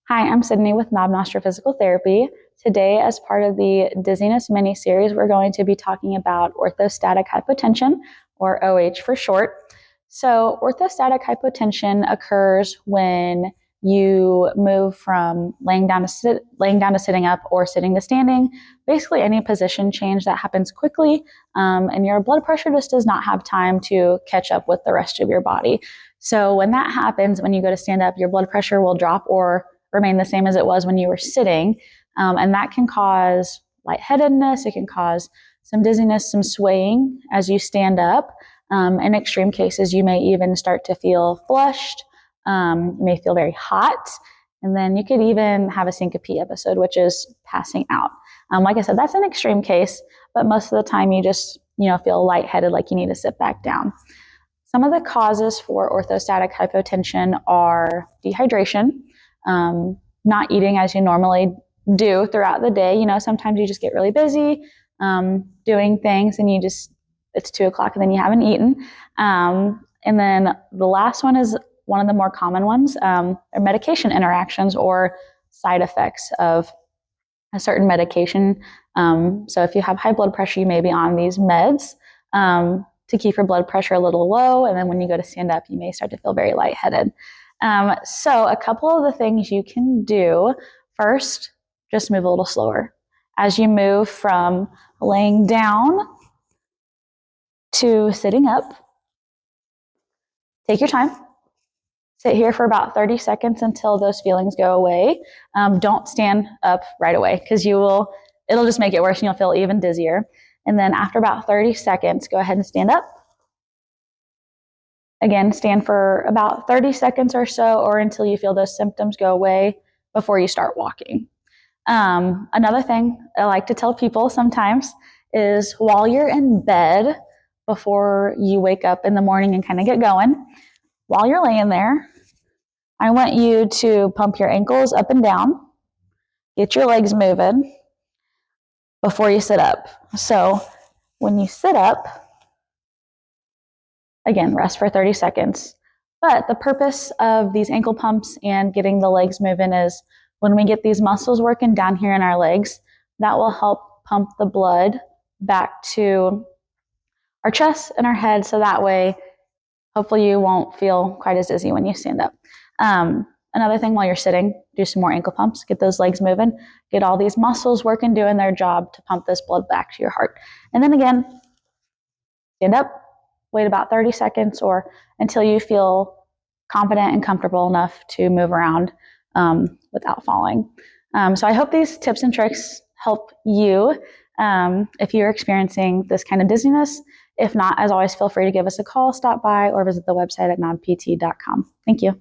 Hi, I'm Sydnee with Knob Noster Physical Therapy. Today, as part of the dizziness mini-series, we're going to be talking about orthostatic hypotension, or OH for short. So orthostatic hypotension occurs when you move from laying down to sitting up or sitting to standing, basically any position change that happens quickly, and your blood pressure just does not have time to catch up with the rest of your body. So when that happens, when you go to stand up, your blood pressure will drop or remain the same as it was when you were sitting, and that can cause lightheadedness. It can cause some dizziness, some swaying as you stand up. In extreme cases, you may even start to feel flushed. You may feel very hot, and then you could even have a syncope episode, which is passing out. Like I said, that's an extreme case, but most of the time you just feel lightheaded, like you need to sit back down. Some of the causes for orthostatic hypotension are dehydration, not eating as you normally do throughout the day. Sometimes you just get really busy doing things and it's 2:00 and then you haven't eaten. And then the last one is one of the more common ones, are medication interactions or side effects of a certain medication. So if you have high blood pressure, you may be on these meds to keep your blood pressure a little low. And then when you go to stand up, you may start to feel very lightheaded. So a couple of the things you can do: first, just move a little slower. As you move from laying down to sitting up, take your time. Sit here for about 30 seconds until those feelings go away. Don't stand up right away because it'll just make it worse and you'll feel even dizzier. And then after about 30 seconds, go ahead and stand up. Again, stand for about 30 seconds or so, or until you feel those symptoms go away before you start walking. Another thing I like to tell people sometimes is while you're in bed, before you wake up in the morning and kind of get going, while you're laying there, I want you to pump your ankles up and down, get your legs moving before you sit up. So when you sit up, again, rest for 30 seconds. But the purpose of these ankle pumps and getting the legs moving is when we get these muscles working down here in our legs, that will help pump the blood back to our chest and our head. So that way, hopefully you won't feel quite as dizzy when you stand up. Another thing, while you're sitting, do some more ankle pumps, get those legs moving, get all these muscles working, doing their job to pump this blood back to your heart. And then again, stand up, wait about 30 seconds or until you feel confident and comfortable enough to move around without falling. So I hope these tips and tricks help you if you're experiencing this kind of dizziness. If not, as always, feel free to give us a call, stop by, or visit the website at knobpt.com. Thank you.